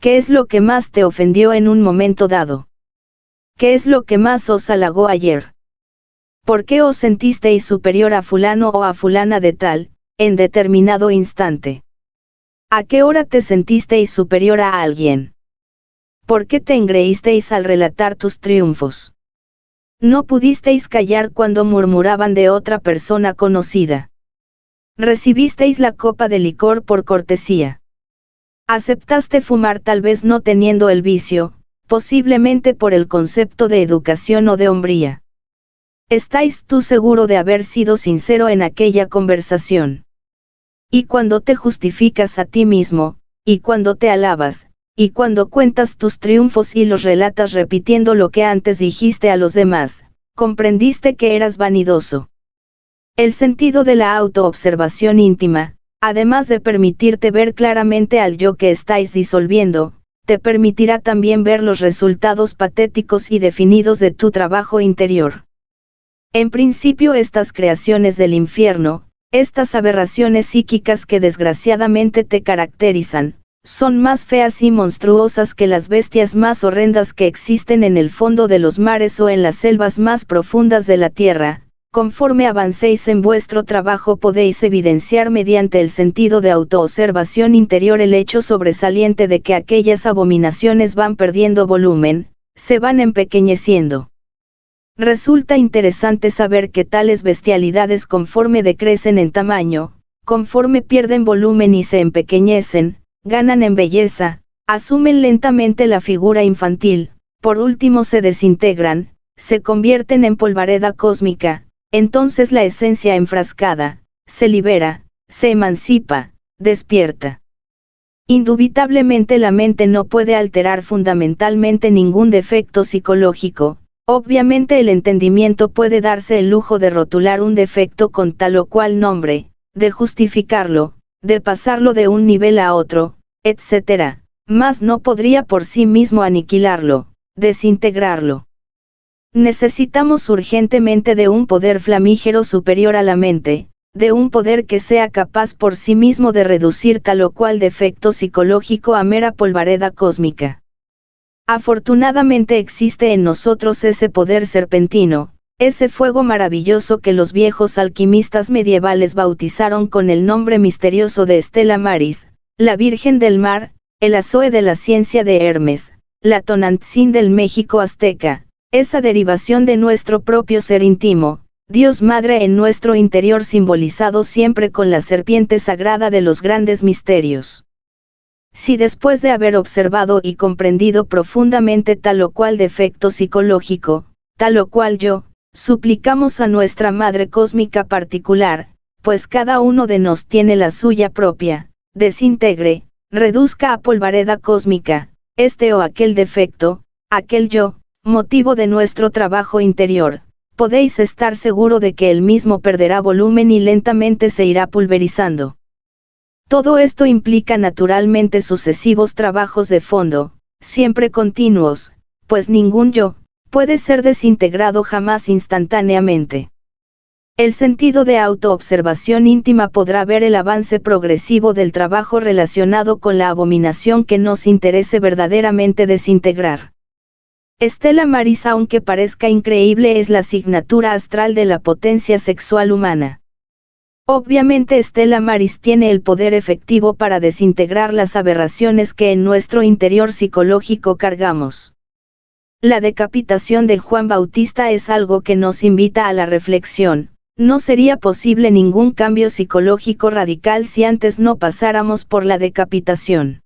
¿Qué es lo que más te ofendió en un momento dado? ¿Qué es lo que más os halagó ayer? ¿Por qué os sentisteis superior a fulano o a fulana de tal, en determinado instante? ¿A qué hora te sentisteis superior a alguien? ¿Por qué te engreísteis al relatar tus triunfos? ¿No pudisteis callar cuando murmuraban de otra persona conocida? ¿Recibisteis la copa de licor por cortesía? ¿Aceptaste fumar tal vez no teniendo el vicio, posiblemente por el concepto de educación o de hombría? ¿Estáis tú seguro de haber sido sincero en aquella conversación? Y cuando te justificas a ti mismo, y cuando te alabas, y cuando cuentas tus triunfos y los relatas repitiendo lo que antes dijiste a los demás, comprendiste que eras vanidoso. El sentido de la autoobservación íntima, además de permitirte ver claramente al yo que estáis disolviendo, te permitirá también ver los resultados patéticos y definidos de tu trabajo interior. En principio estas creaciones del infierno, estas aberraciones psíquicas que desgraciadamente te caracterizan, son más feas y monstruosas que las bestias más horrendas que existen en el fondo de los mares o en las selvas más profundas de la tierra. Conforme avancéis en vuestro trabajo podéis evidenciar mediante el sentido de autoobservación interior el hecho sobresaliente de que aquellas abominaciones van perdiendo volumen, se van empequeñeciendo. Resulta interesante saber que tales bestialidades conforme decrecen en tamaño, conforme pierden volumen y se empequeñecen, ganan en belleza, asumen lentamente la figura infantil, por último se desintegran, se convierten en polvareda cósmica. Entonces la esencia enfrascada, se libera, se emancipa, despierta. Indubitablemente la mente no puede alterar fundamentalmente ningún defecto psicológico, obviamente el entendimiento puede darse el lujo de rotular un defecto con tal o cual nombre, de justificarlo, de pasarlo de un nivel a otro, etc., mas no podría por sí mismo aniquilarlo, desintegrarlo. Necesitamos urgentemente de un poder flamígero superior a la mente, de un poder que sea capaz por sí mismo de reducir tal o cual defecto psicológico a mera polvareda cósmica. Afortunadamente existe en nosotros ese poder serpentino, ese fuego maravilloso que los viejos alquimistas medievales bautizaron con el nombre misterioso de Stella Maris, la Virgen del Mar, el Azoe de la ciencia de Hermes, la Tonantzin del México azteca. Esa derivación de nuestro propio ser íntimo, Dios Madre en nuestro interior simbolizado siempre con la serpiente sagrada de los grandes misterios. Si después de haber observado y comprendido profundamente tal o cual defecto psicológico, tal o cual yo, suplicamos a nuestra Madre Cósmica particular, pues cada uno de nos tiene la suya propia, desintegre, reduzca a polvareda cósmica, este o aquel defecto, aquel yo, motivo de nuestro trabajo interior, podéis estar seguro de que el mismo perderá volumen y lentamente se irá pulverizando. Todo esto implica naturalmente sucesivos trabajos de fondo, siempre continuos, pues ningún yo puede ser desintegrado jamás instantáneamente. El sentido de autoobservación íntima podrá ver el avance progresivo del trabajo relacionado con la abominación que nos interese verdaderamente desintegrar. Stella Maris, aunque parezca increíble, es la asignatura astral de la potencia sexual humana. Obviamente Stella Maris tiene el poder efectivo para desintegrar las aberraciones que en nuestro interior psicológico cargamos. La decapitación de Juan Bautista es algo que nos invita a la reflexión. No sería posible ningún cambio psicológico radical si antes no pasáramos por la decapitación.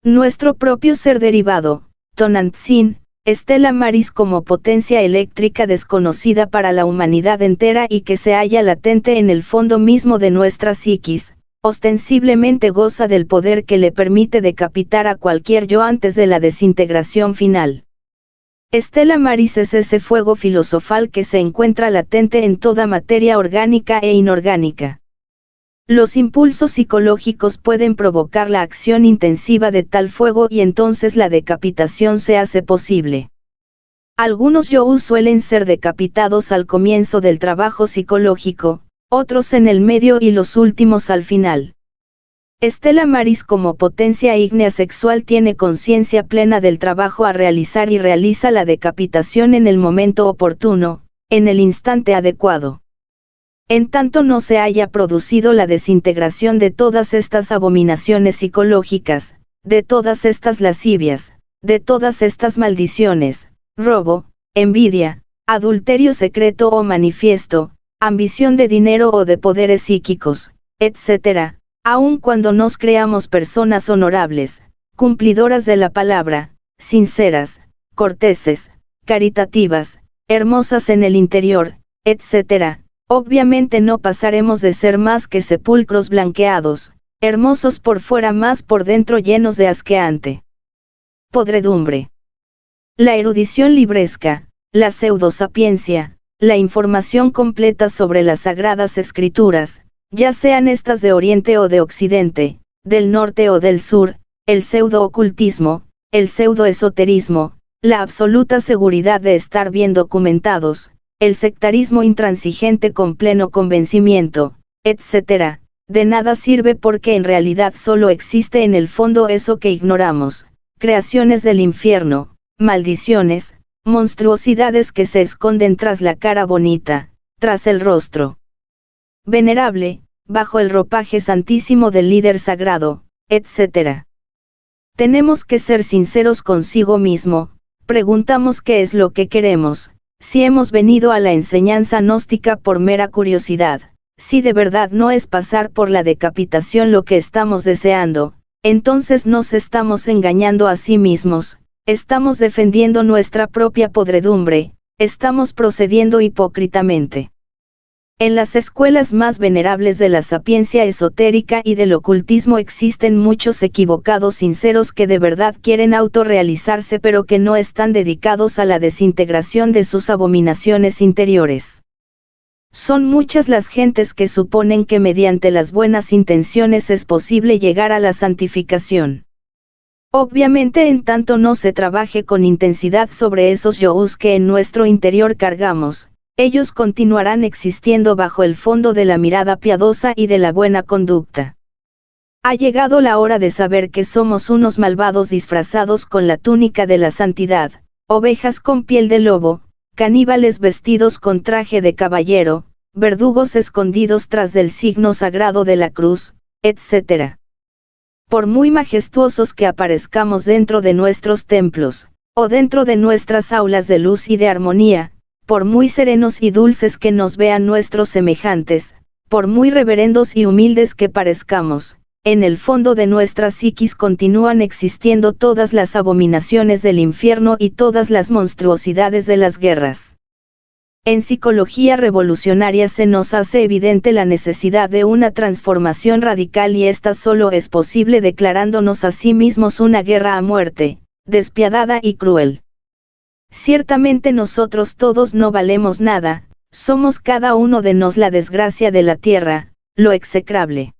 Nuestro propio ser derivado, Tonantzin, Stella Maris como potencia eléctrica desconocida para la humanidad entera y que se halla latente en el fondo mismo de nuestra psiquis, ostensiblemente goza del poder que le permite decapitar a cualquier yo antes de la desintegración final. Stella Maris es ese fuego filosofal que se encuentra latente en toda materia orgánica e inorgánica. Los impulsos psicológicos pueden provocar la acción intensiva de tal fuego y entonces la decapitación se hace posible. Algunos yo suelen ser decapitados al comienzo del trabajo psicológico, otros en el medio y los últimos al final. Stella Maris como potencia ígnea sexual tiene conciencia plena del trabajo a realizar y realiza la decapitación en el momento oportuno, en el instante adecuado. En tanto no se haya producido la desintegración de todas estas abominaciones psicológicas, de todas estas lascivias, de todas estas maldiciones, robo, envidia, adulterio secreto o manifiesto, ambición de dinero o de poderes psíquicos, etc., aun cuando nos creamos personas honorables, cumplidoras de la palabra, sinceras, corteses, caritativas, hermosas en el interior, etc., obviamente no pasaremos de ser más que sepulcros blanqueados, hermosos por fuera más por dentro llenos de asqueante podredumbre. La erudición libresca, la pseudosapiencia, la información completa sobre las sagradas escrituras, ya sean estas de Oriente o de Occidente, del norte o del sur, el pseudo-ocultismo, el pseudo-esoterismo, la absoluta seguridad de estar bien documentados, el sectarismo intransigente con pleno convencimiento, etc., de nada sirve porque en realidad solo existe en el fondo eso que ignoramos, creaciones del infierno, maldiciones, monstruosidades que se esconden tras la cara bonita, tras el rostro venerable, bajo el ropaje santísimo del líder sagrado, etc. Tenemos que ser sinceros consigo mismo, preguntamos qué es lo que queremos, si hemos venido a la enseñanza gnóstica por mera curiosidad, si de verdad no es pasar por la decapitación lo que estamos deseando, entonces nos estamos engañando a sí mismos, estamos defendiendo nuestra propia podredumbre, estamos procediendo hipócritamente. En las escuelas más venerables de la sapiencia esotérica y del ocultismo existen muchos equivocados sinceros que de verdad quieren autorrealizarse pero que no están dedicados a la desintegración de sus abominaciones interiores. Son muchas las gentes que suponen que mediante las buenas intenciones es posible llegar a la santificación. Obviamente en tanto no se trabaje con intensidad sobre esos yoús que en nuestro interior cargamos, ellos continuarán existiendo bajo el fondo de la mirada piadosa y de la buena conducta. Ha llegado la hora de saber que somos unos malvados disfrazados con la túnica de la santidad, ovejas con piel de lobo, caníbales vestidos con traje de caballero, verdugos escondidos tras del signo sagrado de la cruz, etc. Por muy majestuosos que aparezcamos dentro de nuestros templos, o dentro de nuestras aulas de luz y de armonía, por muy serenos y dulces que nos vean nuestros semejantes, por muy reverendos y humildes que parezcamos, en el fondo de nuestra psiquis continúan existiendo todas las abominaciones del infierno y todas las monstruosidades de las guerras. En psicología revolucionaria se nos hace evidente la necesidad de una transformación radical y esta solo es posible declarándonos a sí mismos una guerra a muerte, despiadada y cruel. Ciertamente nosotros todos no valemos nada, somos cada uno de nos la desgracia de la tierra, lo execrable.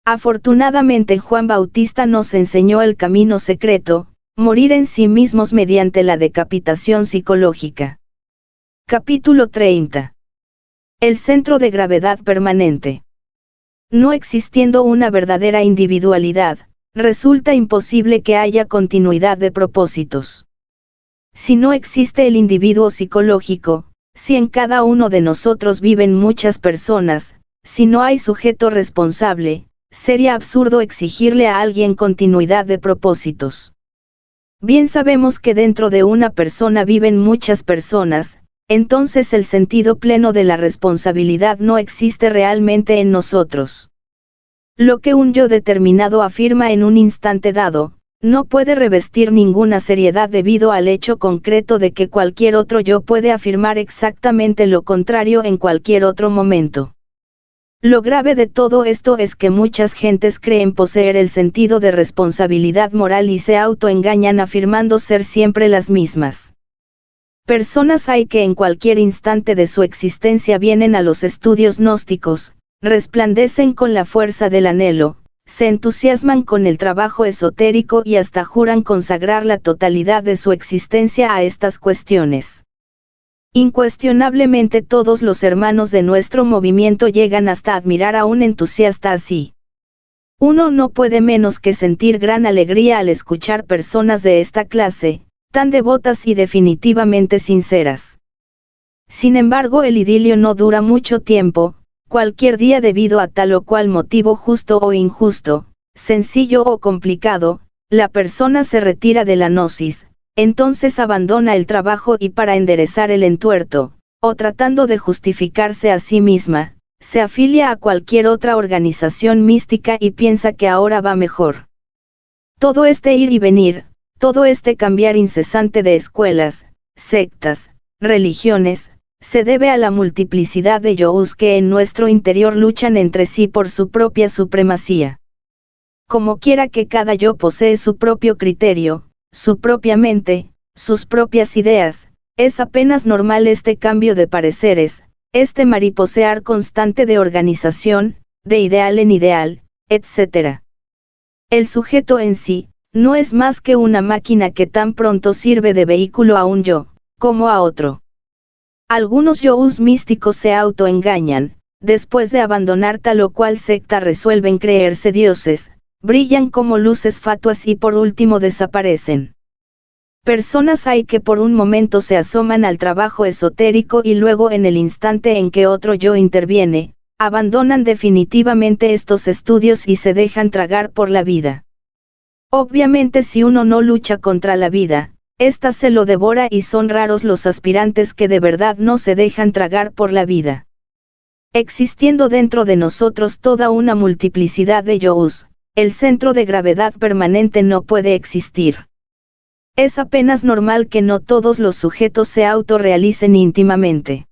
Afortunadamente Juan Bautista nos enseñó el camino secreto, morir en sí mismos mediante la decapitación psicológica. Capítulo 30. El centro de gravedad permanente. No existiendo una verdadera individualidad, resulta imposible que haya continuidad de propósitos. Si no existe el individuo psicológico, si en cada uno de nosotros viven muchas personas, si no hay sujeto responsable, sería absurdo exigirle a alguien continuidad de propósitos. Bien sabemos que dentro de una persona viven muchas personas, entonces el sentido pleno de la responsabilidad no existe realmente en nosotros. Lo que un yo determinado afirma en un instante dado, no puede revestir ninguna seriedad debido al hecho concreto de que cualquier otro yo puede afirmar exactamente lo contrario en cualquier otro momento. Lo grave de todo esto es que muchas gentes creen poseer el sentido de responsabilidad moral y se autoengañan afirmando ser siempre las mismas. Personas hay que en cualquier instante de su existencia vienen a los estudios gnósticos, resplandecen con la fuerza del anhelo, se entusiasman con el trabajo esotérico y hasta juran consagrar la totalidad de su existencia a estas cuestiones. Incuestionablemente todos los hermanos de nuestro movimiento llegan hasta admirar a un entusiasta así. Uno no puede menos que sentir gran alegría al escuchar personas de esta clase, tan devotas y definitivamente sinceras. Sin embargo, el idilio no dura mucho tiempo, cualquier día debido a tal o cual motivo justo o injusto, sencillo o complicado, la persona se retira de la gnosis, entonces abandona el trabajo y para enderezar el entuerto, o tratando de justificarse a sí misma, se afilia a cualquier otra organización mística y piensa que ahora va mejor. Todo este ir y venir, todo este cambiar incesante de escuelas, sectas, religiones, se debe a la multiplicidad de yous que en nuestro interior luchan entre sí por su propia supremacía. Como quiera que cada yo posee su propio criterio, su propia mente, sus propias ideas, es apenas normal este cambio de pareceres, este mariposear constante de organización, de ideal en ideal, etc. El sujeto en sí, no es más que una máquina que tan pronto sirve de vehículo a un yo, como a otro. Algunos yous místicos se autoengañan, después de abandonar tal o cual secta resuelven creerse dioses, brillan como luces fatuas y por último desaparecen. Personas hay que por un momento se asoman al trabajo esotérico y luego en el instante en que otro yo interviene, abandonan definitivamente estos estudios y se dejan tragar por la vida. Obviamente si uno no lucha contra la vida, ésta se lo devora y son raros los aspirantes que de verdad no se dejan tragar por la vida. Existiendo dentro de nosotros toda una multiplicidad de yous, el centro de gravedad permanente no puede existir. Es apenas normal que no todos los sujetos se autorrealicen íntimamente.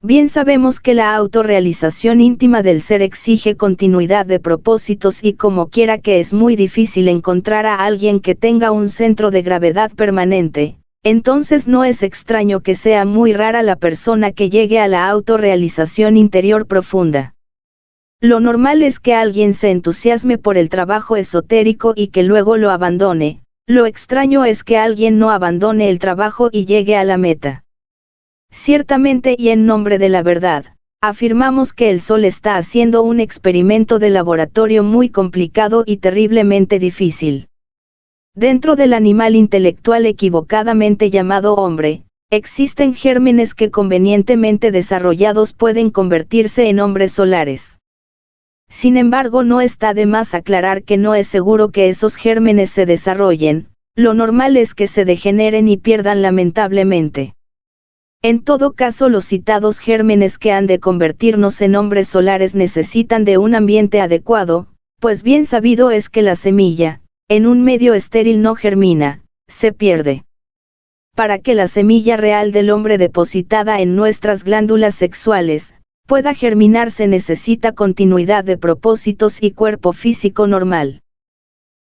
Bien sabemos que la autorrealización íntima del ser exige continuidad de propósitos y como quiera que es muy difícil encontrar a alguien que tenga un centro de gravedad permanente, entonces no es extraño que sea muy rara la persona que llegue a la autorrealización interior profunda. Lo normal es que alguien se entusiasme por el trabajo esotérico y que luego lo abandone. Lo extraño es que alguien no abandone el trabajo y llegue a la meta. Ciertamente y en nombre de la verdad, afirmamos que el Sol está haciendo un experimento de laboratorio muy complicado y terriblemente difícil. Dentro del animal intelectual equivocadamente llamado hombre, existen gérmenes que convenientemente desarrollados pueden convertirse en hombres solares. Sin embargo, no está de más aclarar que no es seguro que esos gérmenes se desarrollen, lo normal es que se degeneren y pierdan lamentablemente. En todo caso, los citados gérmenes que han de convertirnos en hombres solares necesitan de un ambiente adecuado, pues bien sabido es que la semilla, en un medio estéril no germina, se pierde. Para que la semilla real del hombre depositada en nuestras glándulas sexuales, pueda germinar se necesita continuidad de propósitos y cuerpo físico normal.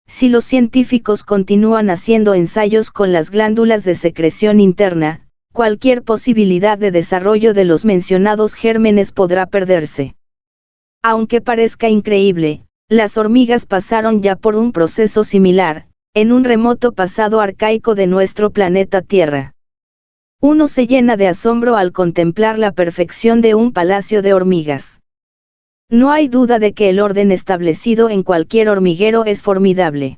Si los científicos continúan haciendo ensayos con las glándulas de secreción interna, cualquier posibilidad de desarrollo de los mencionados gérmenes podrá perderse. Aunque parezca increíble, las hormigas pasaron ya por un proceso similar, en un remoto pasado arcaico de nuestro planeta Tierra. Uno se llena de asombro al contemplar la perfección de un palacio de hormigas. No hay duda de que el orden establecido en cualquier hormiguero es formidable.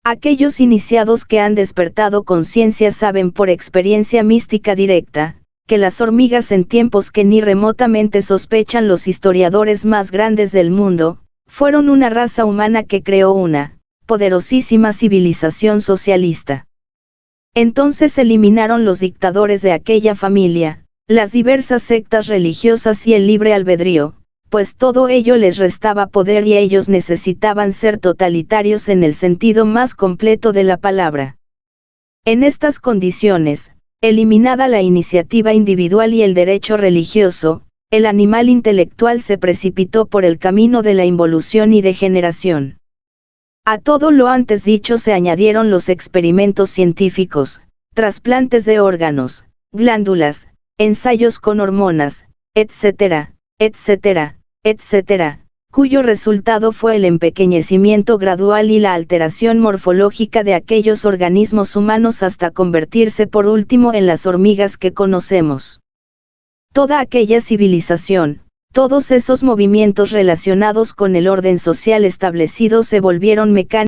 Aquellos iniciados que han despertado conciencia saben por experiencia mística directa, que las hormigas en tiempos que ni remotamente sospechan los historiadores más grandes del mundo, fueron una raza humana que creó una poderosísima civilización socialista. Entonces eliminaron los dictadores de aquella familia, las diversas sectas religiosas y el libre albedrío, pues todo ello les restaba poder y ellos necesitaban ser totalitarios en el sentido más completo de la palabra. En estas condiciones, eliminada la iniciativa individual y el derecho religioso, el animal intelectual se precipitó por el camino de la involución y degeneración. A todo lo antes dicho se añadieron los experimentos científicos, trasplantes de órganos, glándulas, ensayos con hormonas, etcétera, etcétera, etcétera, cuyo resultado fue el empequeñecimiento gradual y la alteración morfológica de aquellos organismos humanos hasta convertirse por último en las hormigas que conocemos. Toda aquella civilización, Todos esos movimientos relacionados con el orden social establecido se volvieron mecánicos.